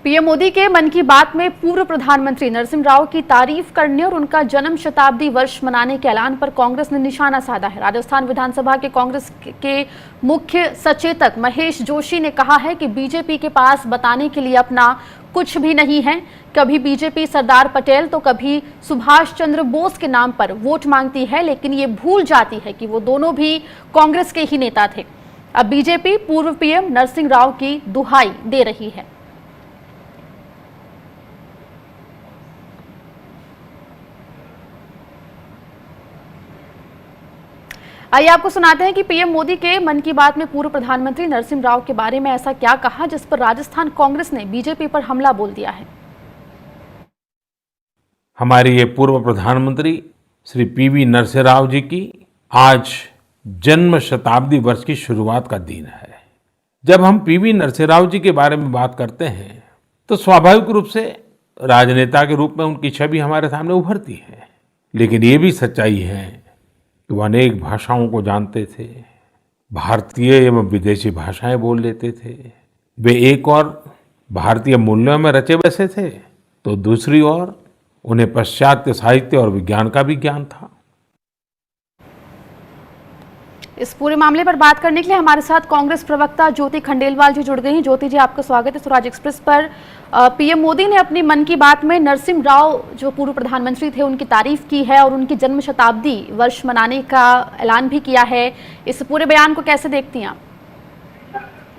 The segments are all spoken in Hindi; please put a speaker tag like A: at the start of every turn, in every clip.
A: पीएम मोदी के मन की बात में पूर्व प्रधानमंत्री नरसिम्हा राव की तारीफ करने और उनका जन्म शताब्दी वर्ष मनाने के ऐलान पर कांग्रेस ने निशाना साधा है। राजस्थान विधानसभा के कांग्रेस के मुख्य सचेतक महेश जोशी ने कहा है कि बीजेपी के पास बताने के लिए अपना कुछ भी नहीं है। कभी बीजेपी सरदार पटेल तो कभी सुभाष चंद्र बोस के नाम पर वोट मांगती है, लेकिन ये भूल जाती है कि वो दोनों भी कांग्रेस के ही नेता थे। अब बीजेपी पूर्व पीएम नरसिम्हा राव की दुहाई दे रही है। आइए आपको सुनाते हैं कि पीएम मोदी के मन की बात में पूर्व प्रधानमंत्री नरसिम्हा राव के बारे में ऐसा क्या कहा जिस पर राजस्थान कांग्रेस ने बीजेपी पर हमला बोल दिया है।
B: हमारे ये पूर्व प्रधानमंत्री श्री पीवी नरसिम्हा राव जी की आज जन्म शताब्दी वर्ष की शुरुआत का दिन है। जब हम पीवी नरसिम्हा राव जी के बारे में बात करते हैं तो स्वाभाविक रूप से राजनेता के रूप में उनकी छवि हमारे सामने उभरती है, लेकिन ये भी सच्चाई है कि वो अनेक भाषाओं को जानते थे, भारतीय एवं विदेशी भाषाएं बोल लेते थे। वे एक और भारतीय मूल्यों में रचे बसे थे तो दूसरी ओर उन्हें पाश्चात्य साहित्य और विज्ञान का भी ज्ञान था।
A: इस पूरे मामले पर बात करने के लिए हमारे साथ कांग्रेस प्रवक्ता ज्योति खंडेलवाल जी जुड़ गई हैं। ज्योति जी, आपका स्वागत है स्वराज एक्सप्रेस पर। पीएम मोदी ने अपनी मन की बात में नरसिम्हा राव जो पूर्व प्रधानमंत्री थे उनकी तारीफ की है और उनकी जन्म शताब्दी वर्ष मनाने का ऐलान भी किया है। इस पूरे बयान को कैसे देखती हैं आप?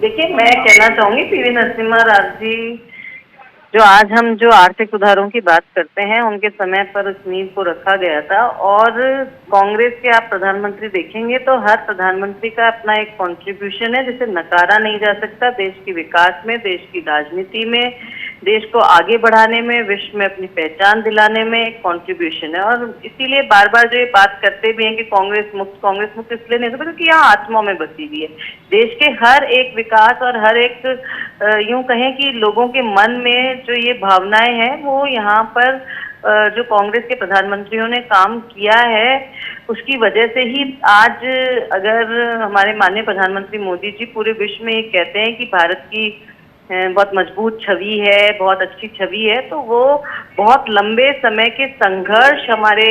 C: देखिए, मैं कहना चाहूंगी पीवी नरसिम्हा राव जी जो आज हम जो आर्थिक सुधारों की बात करते हैं उनके समय पर उस नींव को रखा गया था। और कांग्रेस के आप प्रधानमंत्री देखेंगे तो हर प्रधानमंत्री का अपना एक कंट्रीब्यूशन है जिसे नकारा नहीं जा सकता। देश के विकास में, देश की राजनीति में, देश को आगे बढ़ाने में, विश्व में अपनी पहचान दिलाने में एक कंट्रीब्यूशन है। और इसीलिए बार बार जो ये बात करते भी हैं कि कांग्रेस मुक्त इसलिए नहीं सकता क्योंकि यहाँ आत्मा में बसी हुई है। देश के हर एक विकास और हर एक यूं कहें कि लोगों के मन में जो ये भावनाएं हैं वो यहाँ पर जो कांग्रेस के प्रधानमंत्रियों ने काम किया है उसकी वजह से ही आज अगर हमारे माननीय प्रधानमंत्री मोदी जी पूरे विश्व में ये कहते हैं कि भारत की बहुत मजबूत छवि है, बहुत अच्छी छवि है, तो वो बहुत लंबे समय के संघर्ष हमारे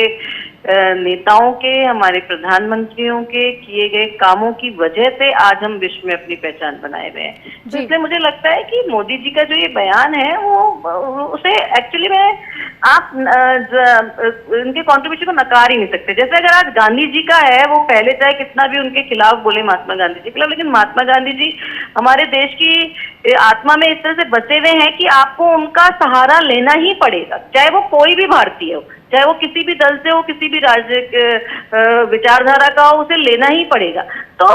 C: नेताओं के, हमारे प्रधानमंत्रियों के किए गए कामों की वजह से आज हम विश्व में अपनी पहचान बनाए हुए हैं। तो इसलिए मुझे लगता है कि मोदी जी का जो ये बयान है वो उसे एक्चुअली में आप उनके कंट्रीब्यूशन को नकार ही नहीं सकते। जैसे अगर आज गांधी जी का है, वो पहले चाहे कितना भी उनके खिलाफ बोले महात्मा गांधी जी के खिलाफ, लेकिन महात्मा गांधी जी हमारे देश की आत्मा में इस तरह से बसे हुए हैं कि आपको उनका सहारा लेना ही पड़ेगा, चाहे वो कोई भी भारतीय हो, चाहे वो किसी भी दल से हो, किसी भी राजनीतिक विचारधारा का हो, उसे लेना ही पड़ेगा। तो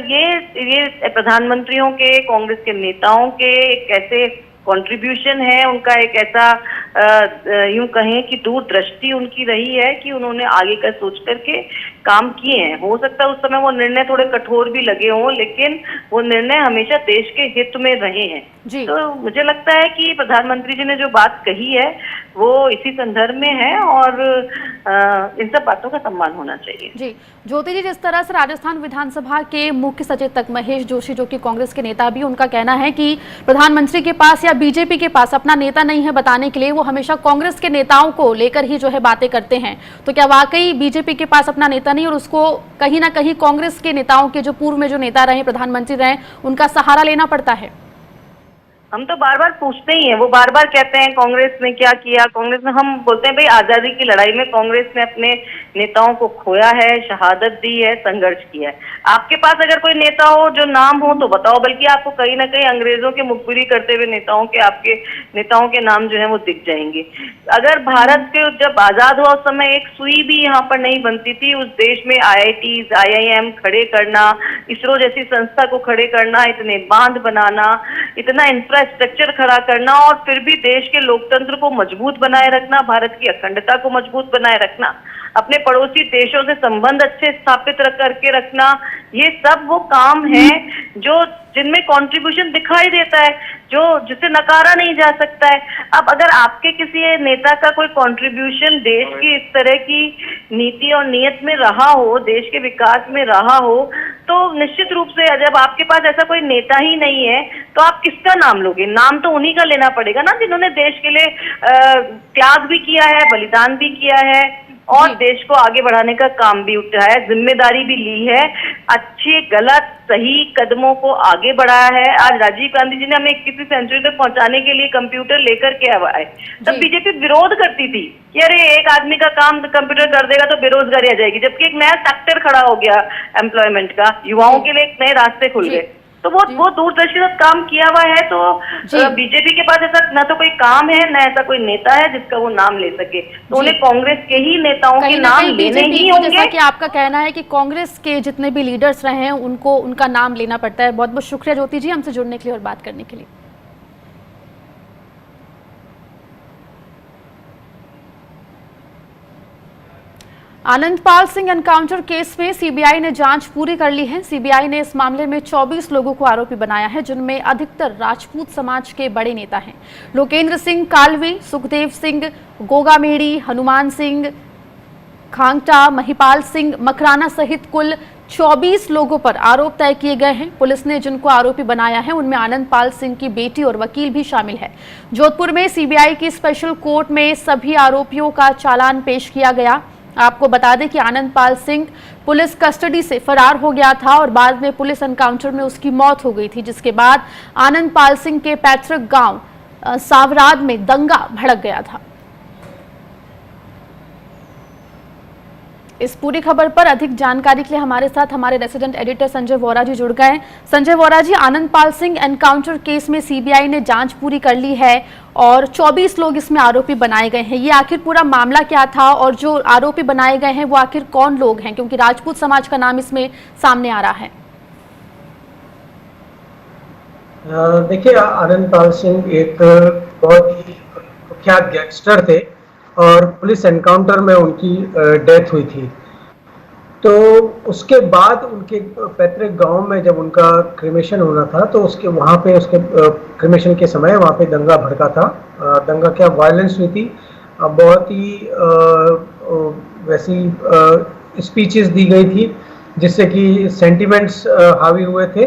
C: ये प्रधानमंत्रियों के, कांग्रेस के नेताओं के एक ऐसे कंट्रीब्यूशन है, उनका एक ऐसा यूं कहें कि दूरदृष्टि उनकी रही है कि उन्होंने आगे का सोच करके काम किए हैं। हो सकता है उस समय वो निर्णय थोड़े कठोर भी लगे हों, लेकिन वो निर्णय हमेशा देश के हित में रहे हैं। तो मुझे लगता है कि प्रधानमंत्री जी ने जो बात कही है वो इसी संदर्भ में है और इन सब बातों का सम्मान होना चाहिए।
A: जी ज्योति जी, जिस तरह से राजस्थान विधानसभा के मुख्य सचेतक महेश जोशी जो कि कांग्रेस के नेता भी, उनका कहना है कि प्रधानमंत्री के पास या बीजेपी के पास अपना नेता नहीं है बताने के लिए, वो हमेशा कांग्रेस के नेताओं को लेकर ही जो है बातें करते हैं, तो क्या वाकई बीजेपी के पास अपना नेता नहीं और उसको कहीं ना कहीं कांग्रेस के नेताओं के जो पूर्व में जो नेता रहे, प्रधानमंत्री रहे, उनका सहारा लेना पड़ता है?
C: हम तो बार बार पूछते ही हैं, वो बार बार कहते हैं कांग्रेस ने क्या किया, कांग्रेस ने, हम बोलते हैं भाई आजादी की लड़ाई में कांग्रेस ने अपने नेताओं को खोया है, शहादत दी है, संघर्ष किया है। आपके पास अगर कोई नेता हो जो नाम हो तो बताओ, बल्कि आपको कहीं ना कहीं अंग्रेजों के मुखबिरी करते हुए नेताओं के, आपके नेताओं के नाम जो है वो दिख जाएंगे। अगर भारत के जब आजाद हुआ उस समय एक सुई भी यहाँ पर नहीं बनती थी, उस देश में IITs, IIM खड़े करना, इसरो जैसी संस्था को खड़े करना, इतने बांध बनाना, इतना इंफ्रास्ट्रक्चर खड़ा करना और फिर भी देश के लोकतंत्र को मजबूत बनाए रखना, भारत की अखंडता को मजबूत बनाए रखना, अपने पड़ोसी देशों से संबंध अच्छे स्थापित करके रखना, ये सब वो काम है जो जिनमें कंट्रीब्यूशन दिखाई देता है, जो जिसे नकारा नहीं जा सकता है। अब अगर आपके किसी नेता का कोई कंट्रीब्यूशन देश की इस तरह की नीति और नियत में रहा हो, देश के विकास में रहा हो, तो निश्चित रूप से जब आपके पास ऐसा कोई नेता ही नहीं है तो आप किसका नाम लोगे? नाम तो उन्हीं का लेना पड़ेगा ना, जिन्होंने देश के लिए त्याग भी किया है, बलिदान भी किया है और देश को आगे बढ़ाने का काम भी उठाया, जिम्मेदारी भी ली है, अच्छे गलत सही कदमों को आगे बढ़ाया है। आज राजीव गांधी जी ने हमें 21वीं सेंचुरी तक पहुंचाने के लिए कंप्यूटर लेकर के आए। तब बीजेपी विरोध करती थी कि अरे एक आदमी का काम कंप्यूटर कर देगा तो बेरोजगारी आ जाएगी, जबकि एक नया सेक्टर खड़ा हो गया एम्प्लॉयमेंट का, युवाओं के लिए एक नए रास्ते खुल गए। तो वो दूरदर्शी से काम किया हुआ है। तो बीजेपी के पास ऐसा न तो कोई काम है, न ऐसा कोई नेता है जिसका वो नाम ले सके, तो उन्हें कांग्रेस के ही नेताओं के नाम लेने ही होंगे।
A: जैसा कि आपका कहना है कि कांग्रेस के जितने भी लीडर्स रहे हैं उनको उनका नाम लेना पड़ता है। बहुत बहुत शुक्रिया ज्योति जी हमसे जुड़ने के लिए और बात करने के लिए। आनंदपाल सिंह एनकाउंटर केस में सीबीआई ने जांच पूरी कर ली है। सीबीआई ने इस मामले में 24 लोगों को आरोपी बनाया है, जिनमें अधिकतर राजपूत समाज के बड़े नेता हैं। लोकेंद्र सिंह कालवी, सुखदेव सिंह गोगामेड़ी, हनुमान सिंह खांगटा, महिपाल सिंह मकराना सहित कुल 24 लोगों पर आरोप तय किए गए हैं। पुलिस ने जिनको आरोपी बनाया है उनमें आनंदपाल सिंह की बेटी और वकील भी शामिल है। जोधपुर में सीबीआई की स्पेशल कोर्ट में सभी आरोपियों का चालान पेश किया गया। आपको बता दें कि आनंदपाल सिंह पुलिस कस्टडी से फरार हो गया था और बाद में पुलिस एनकाउंटर में उसकी मौत हो गई थी, जिसके बाद आनंदपाल सिंह के पैतृक गांव सावराद में दंगा भड़क गया था। इस पूरी खबर पर अधिक जानकारी के लिए हमारे साथ हमारे रेसिडेंट एडिटर संजय वोरा जी जुड़ गए। संजय वोरा जी, आनंदपाल सिंह एनकाउंटर केस में सीबीआई ने जांच पूरी कर ली है और 24 लोग इसमें आरोपी बनाए गए हैं। ये आखिर पूरा मामला क्या था और जो आरोपी बनाए गए हैं वो आखिर कौन लोग हैं, क्योंकि राजपूत समाज का नाम इसमें सामने आ रहा है।
D: देखिए, आनंदपाल सिंह एक बहुत ही कुख्यात गैंगस्टर थे और पुलिस एनकाउंटर में उनकी डेथ हुई थी। तो उसके बाद उनके पैतृक गांव में जब उनका क्रिमेशन होना था तो उसके वहाँ पे उसके क्रिमेशन के समय वहाँ पे दंगा भड़का था। दंगा क्या, वायलेंस हुई थी। बहुत ही वैसी स्पीचेस दी गई थी जिससे कि सेंटिमेंट्स हावी हुए थे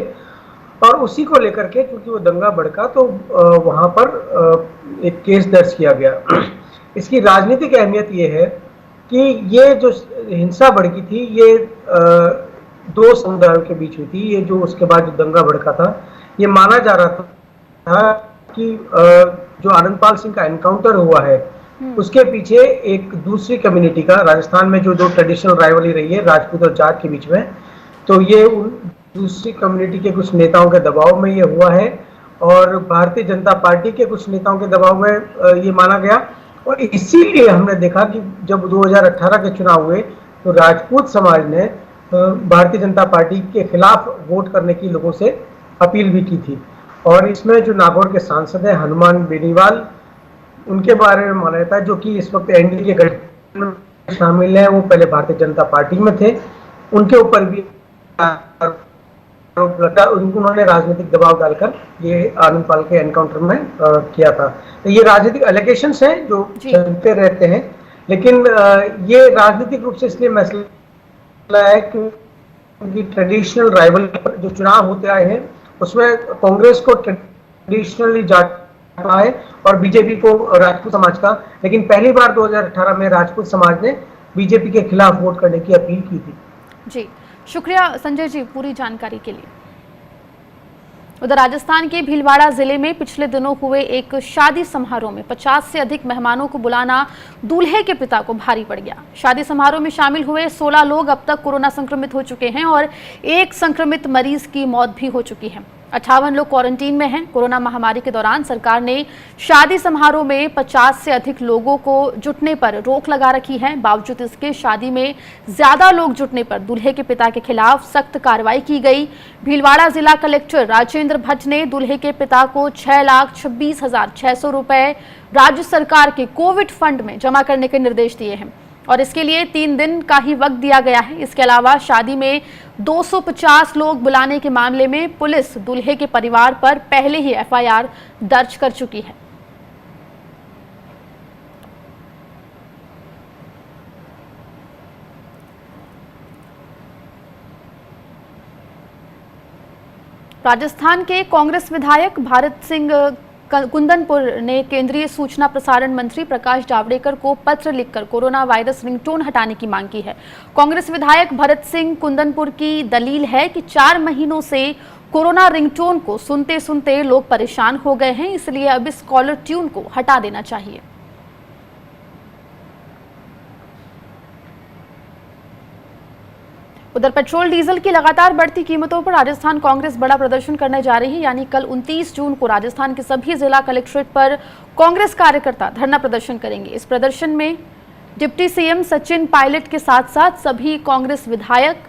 D: और उसी को लेकर के क्योंकि वो दंगा भड़का तो वहाँ पर एक केस दर्ज किया गया। इसकी राजनीतिक अहमियत ये है कि ये जो हिंसा भड़की थी ये दो समुदायों के बीच हुई थी। ये जो उसके बाद जो दंगा भड़का था, ये माना जा रहा था कि जो आनंदपाल सिंह का एनकाउंटर हुआ है उसके पीछे एक दूसरी कम्युनिटी का, राजस्थान में जो ट्रेडिशनल राइवली रही है राजपूत और जाट के बीच में, तो ये उन दूसरी कम्युनिटी के कुछ नेताओं के दबाव में ये हुआ है और भारतीय जनता पार्टी के कुछ नेताओं के दबाव में ये माना गया। और इसीलिए हमने देखा कि जब 2018 के चुनाव हुए तो राजपूत समाज ने भारतीय जनता पार्टी के खिलाफ वोट करने की लोगों से अपील भी की थी। और इसमें जो नागौर के सांसद हैं हनुमान बेनीवाल, उनके बारे में माना जाता है, जो कि इस वक्त एनडीए के गठबंधन में शामिल है, वो पहले भारतीय जनता पार्टी में थे, उनके ऊपर भी उन्होंने राजनीतिक दबाव डालकर ये आनंदपाल के एनकाउंटर में किया था। तो ये राजनीतिक एलिगेशंस हैं जो चलते रहते हैं, लेकिन ये राजनीतिक रूप से इसलिए मसला है क्योंकि ट्रेडिशनल राइवल जो चुनाव होते आए हैं उसमें कांग्रेस को ट्रेडिशनली जाटा है और बीजेपी को राजपूत समाज का, लेकिन पहली बार 2018 में राजपूत समाज ने बीजेपी के खिलाफ वोट करने की अपील की थी।
A: जी, शुक्रिया संजय जी पूरी जानकारी के लिए। उधर राजस्थान के भीलवाड़ा जिले में पिछले दिनों हुए एक शादी समारोह में 50 से अधिक मेहमानों को बुलाना दूल्हे के पिता को भारी पड़ गया। शादी समारोह में शामिल हुए 16 लोग अब तक कोरोना संक्रमित हो चुके हैं और एक संक्रमित मरीज की मौत भी हो चुकी है। 58 लोग क्वारंटीन में हैं। कोरोना महामारी के दौरान सरकार ने शादी समारोह में 50 से अधिक लोगों को जुटने पर रोक लगा रखी है। बावजूद इसके शादी में ज्यादा लोग जुटने पर दूल्हे के पिता के खिलाफ सख्त कार्रवाई की गई। भीलवाड़ा जिला कलेक्टर राजेंद्र भट्ट ने दूल्हे के पिता को 6,26,600 रुपए राज्य सरकार के कोविड फंड में जमा करने के निर्देश दिए हैं। और इसके लिए 3 दिन का ही वक्त दिया गया है। इसके अलावा शादी में 250 लोग बुलाने के मामले में पुलिस दूल्हे के परिवार पर पहले ही एफआईआर दर्ज कर चुकी है। राजस्थान के कांग्रेस विधायक भारत सिंह कुंदनपुर ने केंद्रीय सूचना प्रसारण मंत्री प्रकाश जावड़ेकर को पत्र लिखकर कोरोना वायरस रिंगटोन हटाने की मांग की है। कांग्रेस विधायक भरत सिंह कुंदनपुर की दलील है कि 4 महीनों से कोरोना रिंगटोन को सुनते सुनते लोग परेशान हो गए हैं, इसलिए अब इस कॉलर ट्यून को हटा देना चाहिए। उधर पेट्रोल डीजल की लगातार बढ़ती कीमतों पर राजस्थान कांग्रेस बड़ा प्रदर्शन करने जा रही है। यानी कल 29 जून को राजस्थान के सभी जिला कलेक्ट्रेट पर कांग्रेस कार्यकर्ता धरना प्रदर्शन करेंगे। इस प्रदर्शन में डिप्टी सीएम सचिन पायलट के साथ साथ सभी कांग्रेस विधायक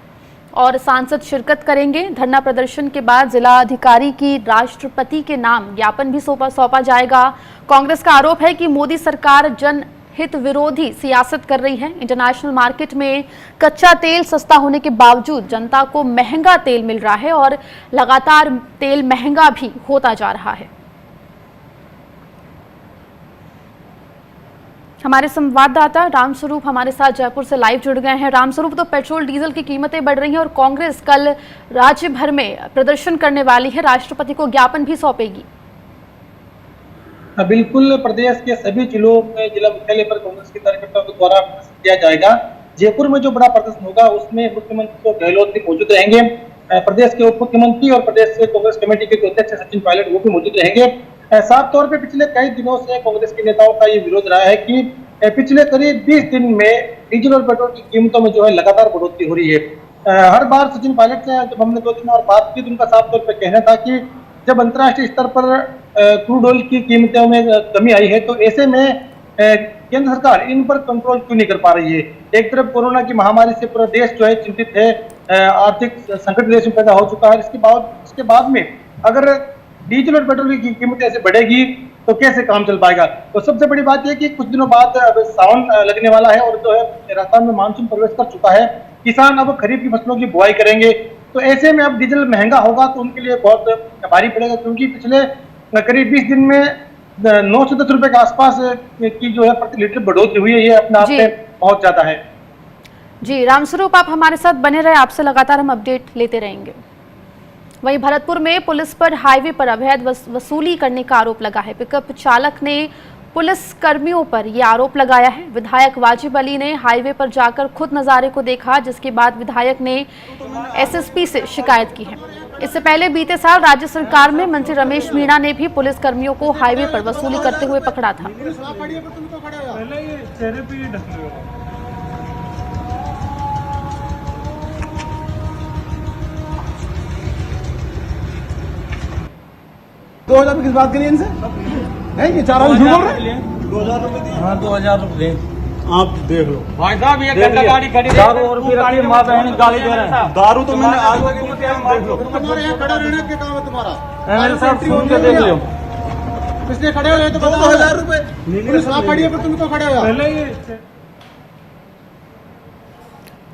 A: और सांसद शिरकत करेंगे। धरना प्रदर्शन के बाद जिला अधिकारी की राष्ट्रपति के नाम ज्ञापन भी सौंपा जाएगा। कांग्रेस का आरोप है कि मोदी सरकार जन हित विरोधी सियासत कर रही है। इंटरनेशनल मार्केट में कच्चा तेल सस्ता होने के बावजूद जनता को महंगा तेल मिल रहा है और लगातार तेल महंगा भी होता जा रहा है। हमारे संवाददाता रामस्वरूप हमारे साथ जयपुर से लाइव जुड़ गए हैं। रामस्वरूप, तो पेट्रोल डीजल की कीमतें बढ़ रही हैं और कांग्रेस कल राज्य भर में प्रदर्शन करने वाली है, राष्ट्रपति को ज्ञापन भी सौंपेगी।
E: बिल्कुल, प्रदेश के सभी जिलों में जिला मुख्यालय पर कांग्रेस के कार्यकर्ताओं द्वारा प्रदर्शन किया जाएगा। जयपुर में जो बड़ा प्रदर्शन होगा उसमें मुख्यमंत्री गहलोत भी मौजूद रहेंगे, प्रदेश के उप मुख्यमंत्री और प्रदेश के कांग्रेस कमेटी के अध्यक्ष सचिन पायलट वो भी मौजूद रहेंगे। साफ तौर पे पिछले कई दिनों से कांग्रेस के नेताओं का ये विरोध रहा है कि पिछले करीब 20 दिन में डीजल और पेट्रोल की कीमतों में जो है लगातार बढ़ोतरी हो रही है। हर बार सचिन पायलट से जब हमने 2 दिन और बात की तो उनका साफ तौर पर कहना था कि जब अंतर्राष्ट्रीय स्तर पर क्रूड ऑयल की कीमतों में कमी आई है तो ऐसे में केंद्र सरकार इन पर कंट्रोल क्यों नहीं कर पा रही है। एक तरफ कोरोना की महामारी से पूरा देश जो है चिंतित है, आर्थिक संकट देश में पैदा हो चुका है। इसके बाद में अगर डीजल और पेट्रोल की कीमत ऐसे बढ़ेगी तो कैसे काम चल पाएगा। तो सबसे बड़ी बात यह कि कुछ दिनों बाद अब सावन लगने वाला है और जो है राजस्थान में मानसून प्रवेश कर चुका है। किसान अब खरीफ की फसलों की बुआई करेंगे, तो ऐसे में अब डीजल महंगा होगा तो उनके लिए बहुत भारी पड़ेगा, क्योंकि पिछले करीब 20 दिन में 9 से 10 रुपए के आसपास की जो है प्रति लीटर बढ़ोतरी हुई है। ये अपने आप में बहुत ज्यादा है।
A: जी रामस्वरूप, आप हमारे साथ बने रहे, आपसे लगातार हम अपडेट लेते रहेंगे। वहीं भरतपुर में पुलिस पर हाईवे पर अवैध वसूली करने का आरोप लगा है। पिकअप चालक ने पुलिस कर्मियों पर यह आरोप लगाया है। विधायक वाजिब अली ने हाईवे पर जाकर खुद नजारे को देखा, जिसके बाद विधायक ने एसएसपी से शिकायत की है। इससे पहले बीते साल राज्य सरकार में मंत्री रमेश मीणा ने भी पुलिस कर्मियों को हाईवे पर वसूली करते हुए पकड़ा था।
F: दो हजार किस बात करिए इनसे? है ये 4 आदमी झूठ बोल रहे हैं।
G: 2000 रुपए।
F: हाँ 2000 रुपए आप देख लो
G: भाई साहब, ये गंदा गाड़ी खड़ी है, दारू और पी रखी है, माँ बहन गाली दे रहे हैं।
F: दारू तो मैंने आज देख लो।
E: तुम्हारे यहाँ खड़ा रहने के काम है तुम्हारा।
F: मेरे साथ फोन के देख लो।
E: इसलिए खड़े हो तो 2000 रुपए पुलिस वहाँ खड़ी है पर तुम तो खड़े हो।
F: पहले ही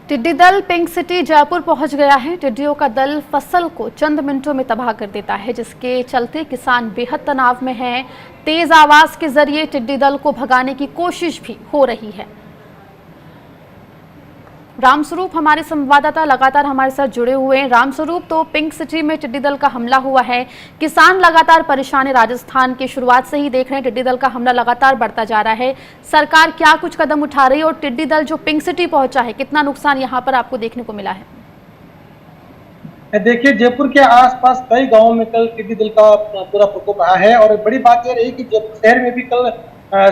A: टिड्डी दल पिंक सिटी जयपुर पहुंच गया है। टिड्डियों का दल फसल को चंद मिनटों में तबाह कर देता है, जिसके चलते किसान बेहद तनाव में हैं। तेज आवाज के जरिए टिड्डी दल को भगाने की कोशिश भी हो रही है। रामस्वरूप हमारे संवाददाता लगातार हमारे साथ जुड़े हुए हैं। रामस्वरूप, तो पिंक सिटी में टिड्डी दल का हमला हुआ है, किसान लगातार परेशान है। राजस्थान की शुरुआत से ही देख रहे हैं टिड्डी दल का हमला लगातार बढ़ता जा रहा है। सरकार क्या कुछ कदम उठा रही है और टिड्डी दल जो पिंक सिटी पहुंचा है, कितना नुकसान यहाँ पर आपको देखने को मिला है?
E: देखिए, जयपुर के आसपास कई गांवों में कल टिड्डी दल का पूरा प्रकोप रहा है और बड़ी बात यह रही कि जयपुर शहर में भी कल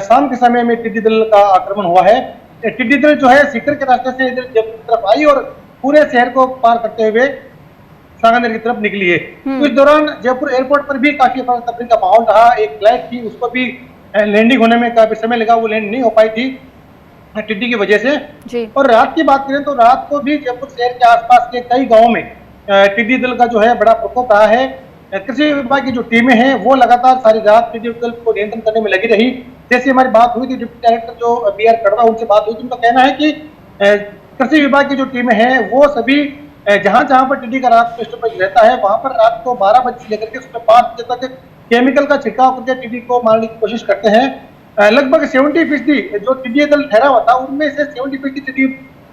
E: शाम के समय में टिड्डी दल का आक्रमण हुआ है। टिड्डी दल जो है सीकर के रास्ते से इधर जयपुर की तरफ आई और पूरे शहर को पार करते हुए सांगानेर की तरफ निकली है। तो इस दौरान जयपुर एयरपोर्ट पर भी काफी तफरी का माहौल रहा। एक फ्लाइट थी, उसको भी लैंडिंग होने में काफी समय लगा, वो लैंड नहीं हो पाई थी टिड्डी की वजह से जी। और रात की बात करें तो रात को भी जयपुर शहर के आसपास के कई गाँव में टिड्डी दल का जो है बड़ा प्रकोप रहा है। कृषि विभाग की जो टीमें हैं वो लगातार सारी रात टिड्डी दल को नियंत्रण करने में लगी रही। जैसे हमारी बात हुई थी डिप्टी डायरेक्टर जो BR कड़वा, उनसे बात हुई थी, उनका कहना है कि कृषि विभाग की जो टीमें हैं वो सभी जहां जहां पर टिड्डी का रात को स्टॉपेज रहता है वहां पर रात को 12 बजे से लेकर के सुबह 5 बजे तक केमिकल का छिड़काव करके टिड्डी को मारने की कोशिश करते हैं। लगभग 70% जो टिड्डी दल ठहरा हुआ था उनमें से 70% टिड्डी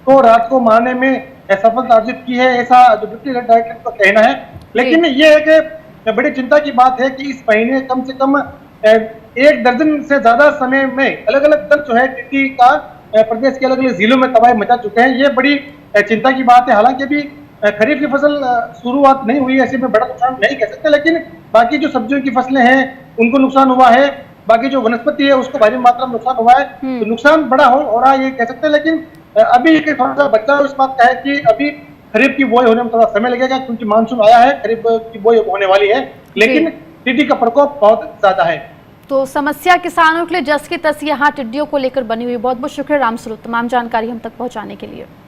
E: को रात को मारने में सफलता अर्जित की है, ऐसा जो डिप्टी डायरेक्टर का कहना है। लेकिन ये एक बड़ी चिंता की बात है कि इस महीने कम से कम 1 दर्जन से ज्यादा समय में अलग अलग दल जो है टिड्डी का प्रदेश के अलग अलग जिलों में तबाही मचा चुके हैं। ये बड़ी चिंता की बात है। हालांकि अभी खरीफ की फसल शुरुआत नहीं हुई, ऐसे में बड़ा नुकसान नहीं कह सकते, लेकिन बाकी जो सब्जियों की फसलें हैं उनको नुकसान हुआ है, बाकी जो वनस्पति है उसको भारी मात्रा में नुकसान हुआ है। तो नुकसान बड़ा हो रहा है ये कह सकते हैं। लेकिन अभी थोड़ा सा बचाव इस बात का है कि अभी खरीफ की बुआई होने में थोड़ा समय लगेगा, क्योंकि मानसून आया है, खरीफ की बुआई होने वाली है, लेकिन टिड्डी का प्रकोप बहुत ज्यादा है।
A: तो समस्या किसानों के लिए जस की तस यहाँ टिड्डियों को लेकर बनी हुई। बहुत बहुत शुक्रिया रामस्वरूप, तमाम जानकारी हम तक पहुँचाने के लिए।